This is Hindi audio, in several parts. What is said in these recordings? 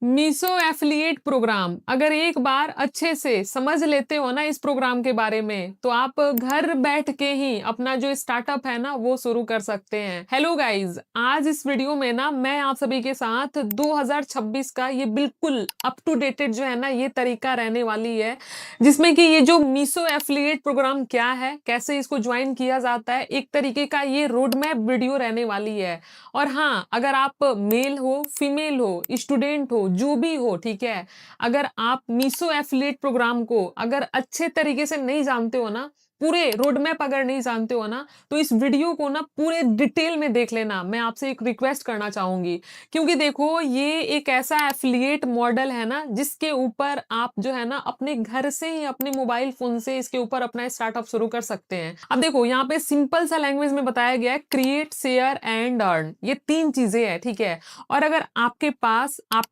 मीशो एफिलिएट प्रोग्राम अगर एक बार अच्छे से समझ लेते हो ना इस प्रोग्राम के बारे में तो आप घर बैठ के ही अपना जो स्टार्टअप है ना वो शुरू कर सकते हैं। हेलो गाइस, आज इस वीडियो में ना मैं आप सभी के साथ 2026 का ये बिल्कुल अप टू डेटेड जो है ना ये तरीका रहने वाली है, जिसमें कि ये जो मीशो एफिलिएट प्रोग्राम क्या है, कैसे इसको ज्वाइन किया जाता है, एक तरीके का ये रोड मैप वीडियो रहने वाली है। और हाँ, अगर आप मेल हो, फीमेल हो, स्टूडेंट हो, जो भी हो, ठीक है? अगर आप मीशो एफिलिएट प्रोग्राम को अगर अच्छे तरीके से नहीं जानते हो ना, पूरे रोड मैप अगर नहीं जानते हो ना, तो इस वीडियो को ना पूरे डिटेल में देख लेना। मैं आपसे एक रिक्वेस्ट करना चाहूँगी, क्योंकि देखो ये एक ऐसा एफिलिएट मॉडल है ना, जिसके ऊपर आप जो है ना अपने घर से ही अपने मोबाइल फ़ोन से इसके ऊपर अपना स्टार्टअप शुरू कर सकते हैं। अब देखो यहाँ पे सिंपल सा लैंग्वेज में बताया गया है, क्रिएट, शेयर एंड अर्न, ये 3 चीज़ें हैं, ठीक है? और अगर आपके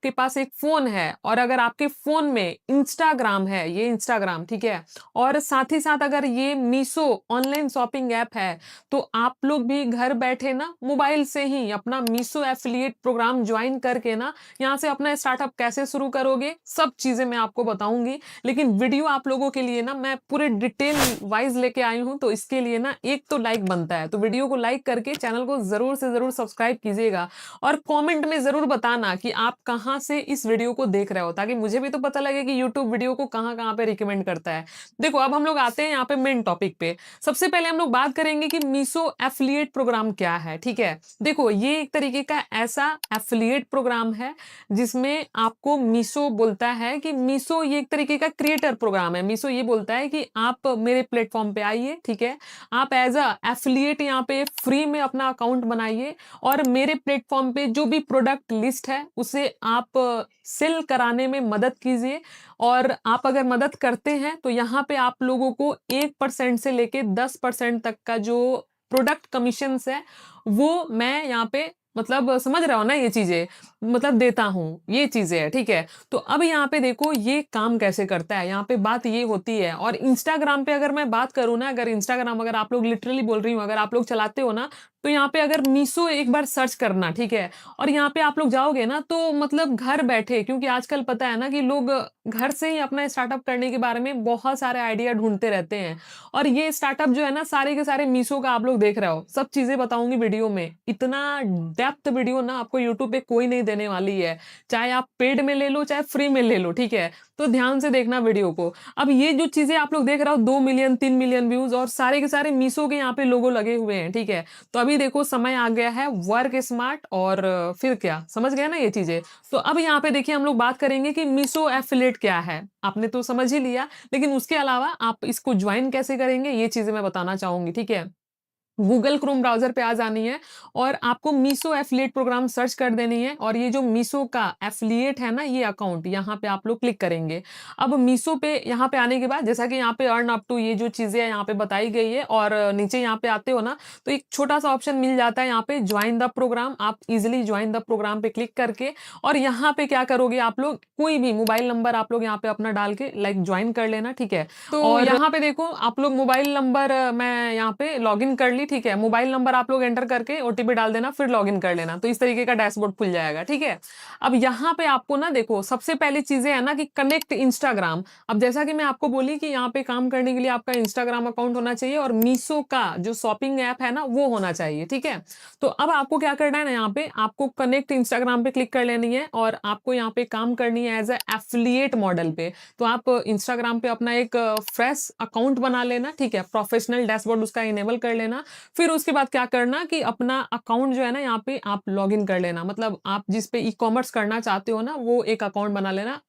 पास एक फ़ोन है और अगर आपके फ़ोन में इंस्टाग्राम है, ये इंस्टाग्राम, ठीक है? और साथ ही साथ अगर ये मीशो ऑनलाइन शॉपिंग ऐप है, तो आप लोग भी घर बैठे ना मोबाइल से ही अपना मीशो एफिलिएट प्रोग्राम ज्वाइन करके ना यहाँ से अपना स्टार्टअप कैसे शुरू करोगे, सब चीज़ें मैं आपको बताऊँगी। लेकिन वीडियो आप लोगों के लिए ना मैं पूरे डिटेल वाइज़ लेके आई हूँ, तो इसके लिए ना एक तो लाइक बनता है। तो वीडियो को लाइक करके चैनल को ज़रूर से ज़रूर सब्सक्राइब कीजिएगा और कमेंट में ज़रूर बताना कि आप कहाँ से इस वीडियो को देख रहे हो, ताकि मुझे भी तो पता लगे कि यूट्यूब वीडियो को कहाँ-कहाँ पे रिकमेंड करता है। देखो, अब हम लोग आते हैं यहाँ पे मेन टॉपिक पे। सबसे पहले हम लोग बात करेंगे कि मीशो एफिलिएट प्रोग्राम क्या है, ठीक है? देखो, ये एक तरीके का ऐसा एफिलिएट प्रोग्राम है जिसमें आपको मीशो बोलता है कि मीशो ये एक तरीके का क्रिएटर प्रोग्राम है। मीशो ये बोलता है कि आप मेरे प्लेटफ़ॉर्म पे आइए, ठीक है? आप एज़ अ एफिलिएट यहाँ पे फ्री में अपना अकाउंट बनाइए और मेरे प्लेटफ़ॉर्म पे जो भी प्रोडक्ट लिस्ट है, उसे आप सेल कराने में मदद कीजिए। और आप अगर मदद करते हैं, तो यहाँ पे आप लोगों को 1% से लेके 10% तक का जो प्रोडक्ट कमीशंस है, वो मैं यहाँ पे मतलब समझ रहे हो ना ये चीज़ें, मतलब देता हूँ, ये चीज़ें हैं, ठीक है? तो अब यहाँ पे देखो ये काम कैसे करता है, यहाँ पे बात ये होती है। और इंस्टाग्राम पे अगर मैं बात करूँ ना, अगर इंस्टाग्राम अगर आप लोग लिटरली बोल रही हूँ, अगर आप लोग चलाते हो ना, तो यहाँ पे अगर मीशो एक बार सर्च करना, ठीक है? और यहाँ पे आप लोग जाओगे ना, तो मतलब घर बैठे, क्योंकि आजकल पता है ना कि लोग घर से ही अपना स्टार्टअप करने के बारे में बहुत सारे आइडिया ढूँढते रहते हैं। और ये स्टार्टअप जो है ना सारे के सारे मीशो का आप लोग देख रहे हो, सब चीज़ें बताऊँगी वीडियो में। इतना डेप्थ वीडियो ना आपको यूट्यूब पे कोई नहीं देने वाली है। चाहे आप पेड में ले लो, चाहे फ्री में ले लो, ठीक है? तो ध्यान से देखना वीडियो को। अब ये जो चीज़ें आप लोग देख रहे हो, 2 मिलियन, 3 मिलियन व्यूज़ और सारे के सारे मीशो के यहाँ पे लोगो लगे हुए हैं, ठीक है? तो अभी देखो समय आ गया है वर्क स्मार्ट और फिर क्या, समझ गए ना ये चीज़ें? तो अब यहाँ पे देखिए हम लोग बात करेंगे कि मीशो एफिलिएट क्या है? आपने तो समझ ही लिया, लेकिन उसके अलावा आप इसको ज्वाइन कैसे करेंगे, ये चीज़ें मैं बताना चाहूँगी, ठीक है? गूगल क्रोम ब्राउज़र पे आ जानी है और आपको मीशो एफिलिएट प्रोग्राम सर्च कर देनी है और ये जो मीशो का एफिलिएट है ना ये अकाउंट, यहाँ पे आप लोग क्लिक करेंगे। अब मीशो पे यहाँ पे आने के बाद जैसा कि यहाँ पे अर्न अप टू ये जो चीज़ें यहाँ पे बताई गई है और नीचे यहाँ पे आते हो ना, तो एक छोटा-सा ऑप्शन मिल जाता है यहाँ पे जॉइन द प्रोग्राम। आप इज़िली जॉइन द प्रोग्राम पे क्लिक करके और यहाँ पे क्या करोगे आप लोग, कोई भी मोबाइल नंबर आप लोग यहाँ पे अपना डाल के लाइक जॉइन कर लेना, ठीक है? तो और यहाँ पे देखो आप लोग मोबाइल नंबर मैं यहाँ पे लॉगिन कर ली, ठीक है? मोबाइल नंबर आप लोग एंटर करके ओटीपी डाल देना, फिर लॉगिन कर लेना। तो इस तरीके का डैशबोर्ड खुल जाएगा, ठीक है? अब यहाँ पे आपको ना देखो सबसे पहली चीज़ें है ना कि कनेक्ट इंस्टाग्राम। अब जैसा कि मैं आपको बोली कि यहाँ पे काम करने के लिए आपका इंस्टाग्राम अकाउंट होना चाहिए और मीशो का जो शॉपिंग ऐप है ना वो होना चाहिए, ठीक है? तो अब आपको क्या करना है ना, यहाँ पे आपको कनेक्ट इंस्टाग्राम पे क्लिक कर लेनी है और आपको यहाँ पे काम करनी है एज़ अ एफिलिएट मॉडल पे। तो आप इंस्टाग्राम पे अपना एक फ्रेश अकाउंट बना लेना, ठीक है? प्रोफेशनल डैशबोर्ड उसका इनेबल कर लेना। फिर उसके बाद क्या करना कि अपना अकाउंट जो है ना यहाँ पे आप लॉगिन कर लेना। मतलब आप जिस पे ई-कॉमर्स करना चाहते हो ना वो एक अकाउंट बना लेना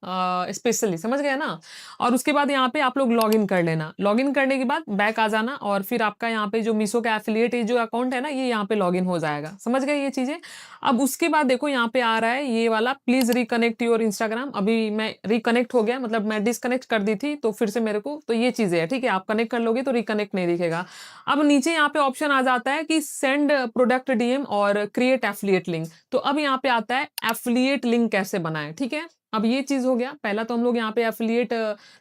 स्पेशली, समझ गए ना? और उसके बाद यहाँ पे आप लोग लॉगिन कर लेना। लॉगिन करने के बाद बैक आ जाना और फिर आपका यहाँ पे जो मीशो का एफिलिएट ये जो अकाउंट है ना ये यहाँ पे लॉगिन हो जाएगा। समझ गए ये चीज़ें? अब उसके बाद देखो यहाँ पे आ रहा है ये वाला प्लीज़ रिकनेक्ट योर इंस्टाग्राम। अभी मैं रिकनेक्ट हो गया, मतलब मैं डिस्कनेक्ट कर दी थी तो फिर से मेरे को तो ये चीज़ें हैं, ठीक है? आप कनेक्ट कर लोगे तो रिकनेक्ट नहीं दिखेगा। अब नीचे यहाँ पे ऑप्शन आ जाता है कि सेंड प्रोडक्ट डीएम और क्रिएट एफिलिएट लिंक। तो अब यहाँ पे आता है एफिलिएट लिंक कैसे बनाएं, ठीक है? अब ये चीज़ हो गया। पहला तो हम लोग यहाँ पे एफ़िलिएट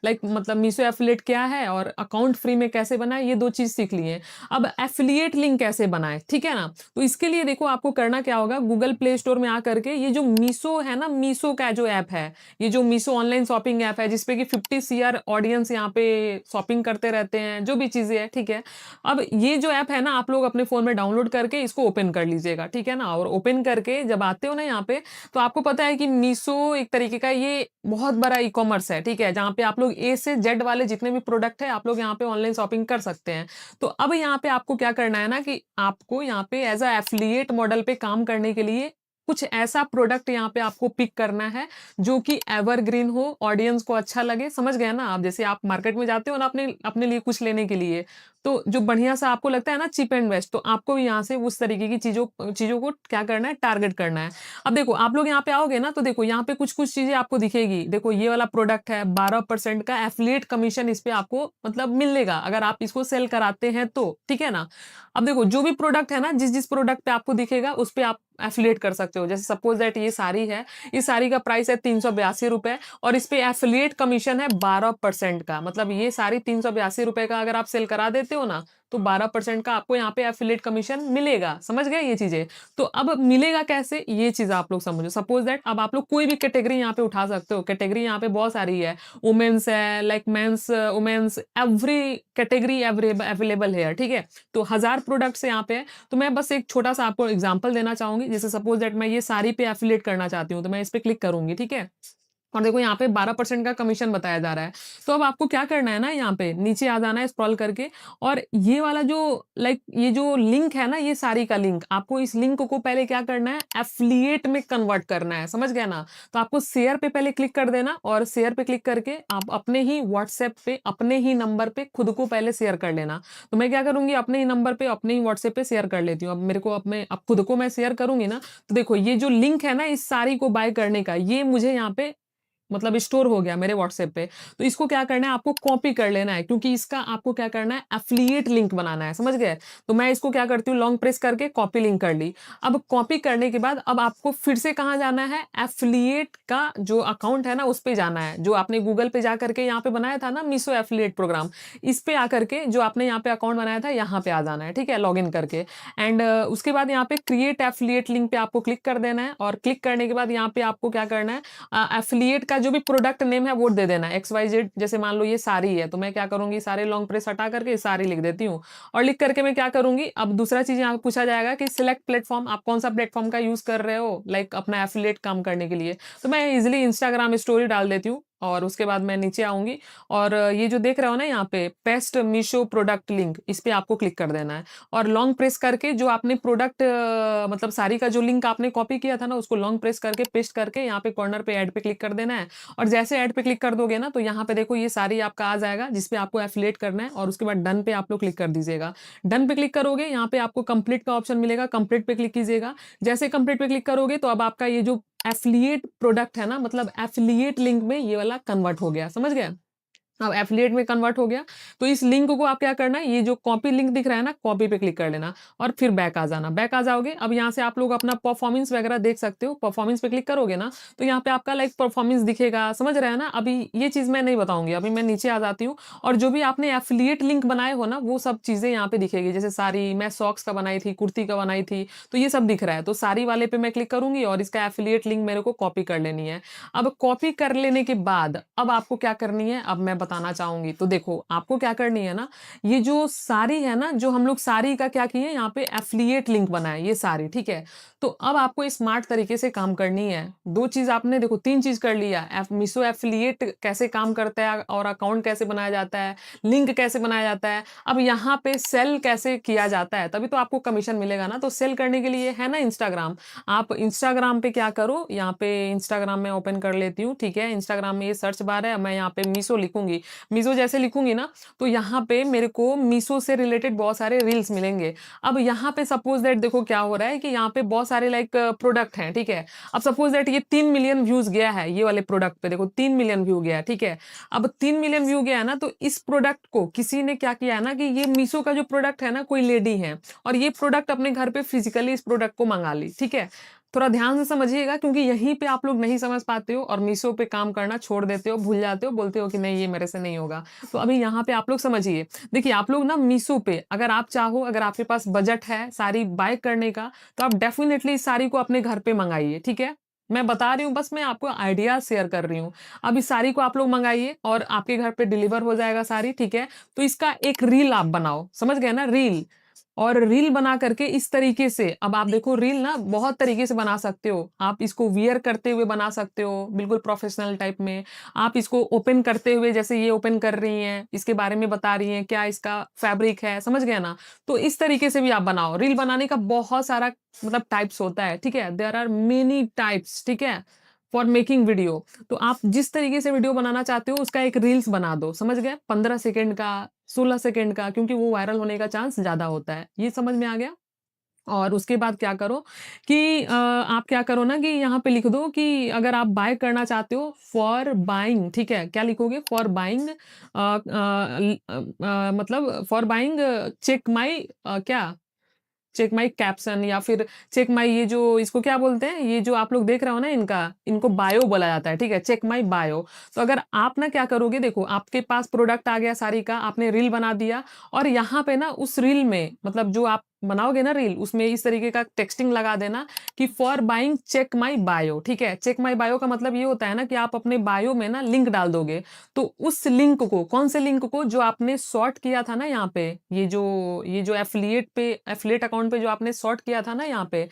लाइक मतलब मीशो एफ़िलिएट क्या है और अकाउंट फ्री में कैसे बनाएँ, ये 2 चीज़ सीख लिए। अब एफ़िलिएट लिंक कैसे बनाएँ, ठीक है ना? तो इसके लिए देखो आपको करना क्या होगा, गूगल प्ले स्टोर में आकर के ये जो मीशो है ना, मीशो का जो ऐप है, ये जो मीशो ऑनलाइन शॉपिंग ऐप है जिसपे कि 50 सीआर ऑडियंस यहाँ पे शॉपिंग करते रहते हैं, जो भी चीज़ें हैं, ठीक है? अब ये जो ऐप है ना, आप लोग अपने फ़ोन में डाउनलोड करके इसको ओपन कर लीजिएगा, ठीक है ना? और ओपन करके जब आते हो ना यहाँ पे, तो आपको पता है कि मीशो एक तरीके का ये बहुत बड़ा ई-कॉमर्स है, ठीक है? जहाँ पे आप लोग ए से जेड वाले जितने भी प्रोडक्ट हैं, आप लोग यहाँ पे ऑनलाइन शॉपिंग कर सकते हैं। तो अब यहाँ पे आपको क्या करना है ना कि आपको यहाँ पे एज़ अ एफ़िलिएट मॉडल पे काम करने के लिए कुछ ऐसा प्रोडक्ट यहाँ पे आपको पिक करना है, जो कि एवरग्रीन हो, ऑडियंस को अच्छा लगे, समझ गए ना आप? जैसे आप मार्केट में जाते हो ना अपने अपने लिए कुछ लेने के लिए, तो जो बढ़िया-सा आपको लगता है ना चीप एंड बेस्ट, तो आपको भी यहाँ से उस तरीके की चीज़ों चीज़ों को क्या करना है, टारगेट करना है। अब देखो आप लोग यहाँ पे आओगे ना तो देखो यहाँ पे कुछ-कुछ चीज़ें आपको दिखेगी। देखो ये वाला प्रोडक्ट है 12% का एफ़िलिएट कमीशन इस पे आपको मतलब मिलेगा अगर आप इसको सेल कराते हैं तो, ठीक है ना? अब देखो जो भी प्रोडक्ट है ना जिस-जिस प्रोडक्ट पे आपको दिखेगा उस पे आप एफ़िलिएट कर सकते हो। जैसे सपोज़ दैट ये साड़ी है, इस साड़ी का प्राइस है ₹382 और इस पे एफ़िलिएट कमीशन है 12% का। मतलब ये साड़ी ₹382 का अगर आप सेल करा देते हो ना, तो 12% का आपको यहाँ पे एफ़िलिएट कमीशन मिलेगा। समझ गए ये चीज़ें? तो अब मिलेगा कैसे ये चीज़ आप लोग समझो। सपोज़ दैट अब आप लोग कोई भी कैटेगरी यहाँ पे उठा सकते हो। कैटेगरी यहाँ पे बहुत सारी है। वुमेन्स है, like men's, women's every category available है, ठीक है? तो 1000 प्रोडक्ट्स यहाँ पे हैं। तो मैं बस एक छोटा-सा आपको एग्ज़ाम्पल देना चाहूँगी। जैसे सपोज़ दैट मैं ये साड़ी पे एफ़िलिएट करना चाहती हूँ, तो मैं इस पे क्लिक करूँगी, ठीक है? और देखो यहाँ पे 12% का कमीशन बताया जा रहा है। तो अब आपको क्या करना है ना यहाँ पे नीचे आ जाना है स्क्रॉल करके और ये वाला जो लाइक ये जो लिंक है ना ये सारी का लिंक, आपको इस लिंक को पहले क्या करना है एफ़िलिएट में कन्वर्ट करना है, समझ गए ना? तो आपको शेयर पे पहले क्लिक कर देना और शेयर पे क्लिक करके आप अपने ही व्हाट्सएप पे, अपने ही नंबर पे खुद को पहले शेयर कर लेना। तो मैं क्या करूँगी अपने ही नंबर पे, अपने ही व्हाट्सएप पे शेयर कर लेती हूँ। अब मेरे को अब खुद को मैं शेयर करूँगी ना, तो देखो ये जो लिंक है ना इस साड़ी को बाय करने का, ये मुझे यहाँ पे मतलब स्टोर हो गया मेरे व्हाट्सएप पे। तो इसको क्या करना है आपको कॉपी कर लेना है क्योंकि इसका आपको क्या करना है एफ़िलिएट लिंक बनाना है, समझ गए? तो मैं इसको क्या करती हूँ लॉन्ग प्रेस करके कॉपी लिंक कर ली। अब कॉपी करने के बाद अब आपको फिर से कहाँ जाना है एफ़िलिएट का जो अकाउंट है ना उस पे जाना है। जो आपने गूगल पे जा करके यहाँ पे बनाया था ना मीशो एफ़िलिएट प्रोग्राम, इस पे आकर के जो आपने यहाँ पे अकाउंट बनाया था यहाँ पे आ जाना है, ठीक है? लॉगिन करके एंड उसके बाद यहाँ पे क्रिएट एफ़िलिएट लिंक पे आपको क्लिक कर देना है और क्लिक करने के बाद यहाँ पे आपको क्या करना है एफ़िलिएट का जो भी प्रोडक्ट नेम है वो दे देना है XYZ जैसे मान लो ये साड़ी है तो मैं क्या करूँगी सारे लॉन्ग प्रेस हटा करके साड़ी लिख देती हूँ और लिख करके मैं क्या करूँगी अब दूसरा चीज़ यहाँ पे पूछा जाएगा कि सिलेक्ट प्लेटफ़ॉर्म आप कौन-सा प्लेटफ़ॉर्म का यूज़ कर रहे हो लाइक अपना एफ़िलिएट काम करने के लिए। तो मैं ईज़िली इंस्टाग्राम स्टोरी डाल देती हूँ और उसके बाद मैं नीचे आऊँगी और ये जो देख रहे हो ना यहाँ पे पेस्ट मीशो प्रोडक्ट लिंक इस पे आपको क्लिक कर देना है और लॉन्ग प्रेस करके जो आपने प्रोडक्ट मतलब साड़ी का जो लिंक आपने कॉपी किया था ना उसको लॉन्ग प्रेस करके पेस्ट करके यहाँ पे कॉर्नर पे ऐड पे क्लिक कर देना है और जैसे ऐड पे क्लिक कर दोगे ना तो यहाँ पे देखो ये सारी आपका आ जाएगा जिस पे आपको एफिलिएट करना है और उसके बाद डन पे आप लोग क्लिक कर दीजिएगा। डन पे क्लिक करोगे यहाँ पे आपको कंप्लीट का ऑप्शन मिलेगा, कंप्लीट पे क्लिक कीजिएगा। जैसे कंप्लीट पे क्लिक करोगे तो अब आपका ये जो एफिलिएट प्रोडक्ट है ना मतलब एफिलिएट लिंक में ये वाला कन्वर्ट हो गया, समझ गए? अब एफिलिएट में कन्वर्ट हो गया, तो इस लिंक को आप क्या करना है, ये जो कॉपी लिंक दिख रहा है ना, कॉपी पे क्लिक कर लेना और फिर बैक आ जाना। बैक आ जाओगे, अब यहाँ से आप लोग अपना परफॉर्मेंस वगैरह देख सकते हो। परफॉर्मेंस पे क्लिक करोगे ना, तो यहाँ पे आपका लाइक परफॉर्मेंस दिखेगा, समझ रहे हैं ना? अभी ये चीज़ मैं नहीं बताऊँगी, अभी मैं नीचे आ जाती हूँ और जो भी आपने एफिलिएट लिंक बनाए हो ना, वो सब चीज़ें यहाँ पे दिखेगी। जैसे साड़ी, मैं सॉक्स का बनाई थी, कुर्ती का बनाई थी, तो ये सब दिख रहा है। तो साड़ी वाले पे मैं क्लिक करूँगी और इसका एफिलिएट लिंक मेरे को कॉपी कर लेनी है। अब कॉपी कर लेने के बाद अब आपको क्या करनी है, अब मैं बताना चाहूँगी। तो देखो, आपको क्या करनी है ना, ये जो साड़ी है ना, जो हम लोग साड़ी का क्या किए यहाँ पे एफ़िलिएट लिंक बनाए, ये साड़ी, ठीक है? तो अब आपको स्मार्ट तरीके से काम करनी है। 2 चीज़ आपने देखो 3 चीज़ कर लिया, मीशो एफ़िलिएट कैसे काम करता है और अकाउंट कैसे बनाया जाता है, लिंक कैसे बनाया जाता है, अब यहाँ पे सेल कैसे किया जाता है, तभी तो आपको कमीशन मिलेगा ना। तो सेल करने के लिए है ना इंस्टाग्राम, आप इंस्टाग्राम पे क्या करो, यहाँ पे इंस्टाग्राम में ओपन कर लेती हूँ, ठीक है? इंस्टाग्राम में ये सर्च बार है, मैं यहाँ पे मीशो लिखूँगी। मीशो जैसे लिखूँगी ना, तो यहाँ पे मेरे को मीशो से रिलेटेड बहुत सारे रील्स मिलेंगे। अब यहाँ पे सपोज़ दैट देखो क्या हो रहा है कि यहाँ पे बहुत सारे लाइक प्रोडक्ट हैं, ठीक है? अब सपोज़ दैट ये 3 मिलियन व्यूज़ गया है, ये वाले प्रोडक्ट पे देखो 3 मिलियन व्यू गया है, ठीक है? अब 3 मिलियन व्यू गया है ना, तो इस प्रोडक्ट को किसी ने क्या किया है ना कि ये मीशो का जो प्रोडक्ट है ना, कोई लेडी है और ये प्रोडक्ट अपने घर पे फिज़िकली इस प्रोडक्ट को मँगा ली, ठीक है? थोड़ा ध्यान से समझिएगा, क्योंकि यहीं पे आप लोग नहीं समझ पाते हो और मीशो पे काम करना छोड़ देते हो, भूल जाते हो, बोलते हो कि नहीं ये मेरे से नहीं होगा। तो अभी यहाँ पे आप लोग समझिए। देखिए, आप लोग ना मीशो पे अगर आप चाहो, अगर आपके पास बजट है साड़ी बाय करने का, तो आप डेफिनिटली इस साड़ी को अपने घर पे मंगाइए, ठीक है? मैं बता रही हूँ, बस मैं आपको आइडिया शेयर कर रही हूँ। अब इस साड़ी को आप लोग मंगाइए और आपके घर पे डिलीवर हो जाएगा साड़ी, ठीक है? तो इसका एक रील आप बनाओ, समझ गए ना? रील। और रील बना करके इस तरीके से, अब आप देखो रील ना बहुत तरीके से बना सकते हो। आप इसको वियर करते हुए बना सकते हो, बिल्कुल प्रोफेशनल टाइप में। आप इसको ओपन करते हुए, जैसे ये ओपन कर रही हैं, इसके बारे में बता रही हैं, क्या इसका फैब्रिक है, समझ गए ना? तो इस तरीके से भी आप बनाओ। रील बनाने का बहुत सारा मतलब टाइप्स होता है, ठीक है? देयर आर मेनी टाइप्स, ठीक है? For making video. तो आप जिस तरीके से वीडियो बनाना चाहते हो उसका एक रील्स बना दो, समझ गए? 15 सेकंड का, 16 सेकंड का, क्योंकि वो वायरल होने का चांस ज़्यादा होता है। ये समझ में आ गया? और उसके बाद क्या करो कि आप क्या करो ना कि यहाँ पे लिख दो कि अगर आप बाय करना चाहते हो फॉर बाइंग, ठीक है? क्या लिखोगे? फॉर बाइंग मतलब फॉर बाइंग चेक माई क्या? चेक माई कैप्शन, या फिर चेक माई, ये जो इसको क्या बोलते हैं, ये जो आप लोग देख रहे हो ना, इनको बायो बोला जाता है, ठीक है? Check my bio. तो अगर आप ना क्या करोगे, देखो आपके पास प्रोडक्ट आ गया साड़ी का, आपने रील बना दिया और यहाँ पे ना उस रील में, मतलब जो आप बनाओगे ना रील, उसमें इस तरीके का टेक्स्टिंग लगा देना कि for buying check my bio, ठीक है? चेक माई बायो का मतलब ये होता है ना कि आप अपने बायो में ना लिंक डाल दोगे। तो उस लिंक को, कौन से लिंक को, जो आपने सॉर्ट किया था ना यहाँ पे, ये जो एफिलिएट अकाउंट पे जो आपने सॉर्ट किया था ना यहाँ पे,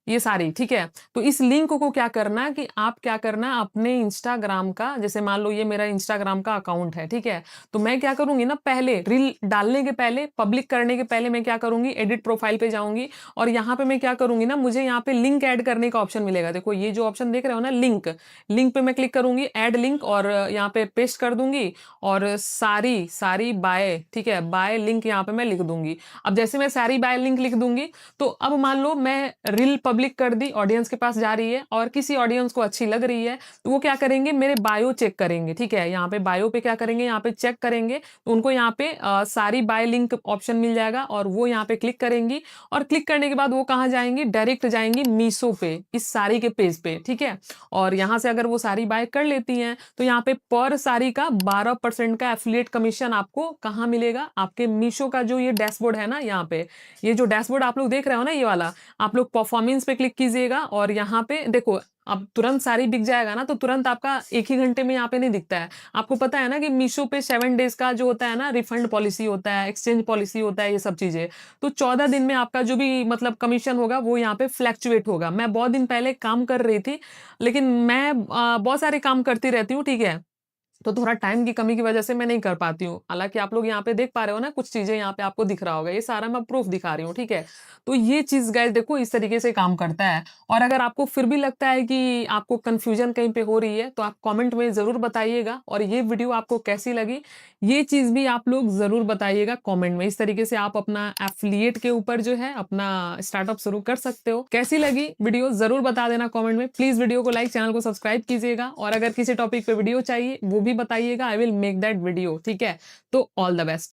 ये सारी, ठीक है? तो इस लिंक को क्या करना कि आप क्या करना, अपने इंस्टाग्राम का, जैसे मान लो ये मेरा इंस्टाग्राम का अकाउंट है, ठीक है? तो मैं क्या करूंगी ना, पहले रील डालने के पहले, पब्लिक करने के पहले मैं क्या करूंगी, एडिट प्रोफाइल पे जाऊंगी और यहाँ पे मैं क्या करूंगी ना, मुझे यहाँ पे लिंक ऐड करने का ऑप्शन मिलेगा। देखो ये जो ऑप्शन देख रहे हो ना, लिंक, लिंक पे मैं क्लिक करूंगी, ऐड लिंक, और यहाँ पे पेस्ट कर दूंगी और सारी सारी बाय, ठीक है? बाय लिंक यहाँ पे मैं लिख दूंगी। अब जैसे मैं सारी बाय लिंक लिख दूंगी, तो अब मान लो मैं रील पब्लिक कर दी, ऑडियंस के पास जा रही है और किसी ऑडियंस को अच्छी लग रही है, तो वो क्या करेंगे, मेरे बायो चेक करेंगे, ठीक है? यहाँ पे बायो पे क्या करेंगे, यहाँ पे चेक करेंगे, तो उनको यहाँ पे सारी बाय लिंक ऑप्शन मिल जाएगा और वो यहाँ पे क्लिक करेंगी और क्लिक करने के बाद वो कहाँ जाएंगी, डायरेक्ट जाएंगी मीशो पे, इस साड़ी के पेज पे, ठीक है? और यहाँ से अगर वो साड़ी बाय कर लेती हैं तो यहाँ पे पर साड़ी का 12% का एफिलिएट कमीशन आपको कहाँ मिलेगा, आपके मीशो का जो ये डैशबोर्ड है ना, यहाँ पे ये जो डैशबोर्ड आप लोग देख रहे हो ना, ये वाला, आप लोग परफॉर्मेंस पे क्लिक कीजिएगा और यहाँ पे देखो, अब तुरंत साड़ी बिक जाएगा ना, तो तुरंत आपका एक ही घंटे में यहाँ पे नहीं दिखता है। आपको पता है ना कि मीशो पे 7 डेज का जो होता है ना, रिफंड पॉलिसी होता है, एक्सचेंज पॉलिसी होता है, ये सब चीजें। तो 14 दिन में आपका जो भी मतलब कमीशन होगा वो यहाँ पे फ्लैक्चुएट होगा। मैं बहुत दिन पहले काम कर रही थी, लेकिन मैं बहुत सारे काम करती रहती हूँ, ठीक है? तो थोड़ा टाइम की कमी की वजह से मैं नहीं कर पाती हूँ। हालाँकि आप लोग यहाँ पे देख पा रहे हो ना, कुछ चीज़ें यहाँ पे आपको दिख रहा होगा। ये सारा मैं प्रूफ दिखा रही हूँ, ठीक है? तो ये चीज़ गाइस देखो इस तरीके से काम करता है। और अगर आपको फिर भी लगता है कि आपको कन्फ्यूज़न कहीं पे हो रही है, तो आप कमेंट में ज़रूर बताइएगा और ये वीडियो आपको कैसी लगी, ये चीज़ भी आप लोग ज़रूर बताइएगा कमेंट में। इस तरीके से आप अपना एफ़िलिएट के ऊपर जो है अपना स्टार्टअप शुरू कर सकते हो। कैसी लगी वीडियो ज़रूर बता देना कमेंट में। प्लीज़ वीडियो को लाइक, चैनल को सब्सक्राइब कीजिएगा और अगर किसी टॉपिक पे वीडियो चाहिए वो भी बताइएगा, I will make that video, ठीक है? तो ऑल द बेस्ट।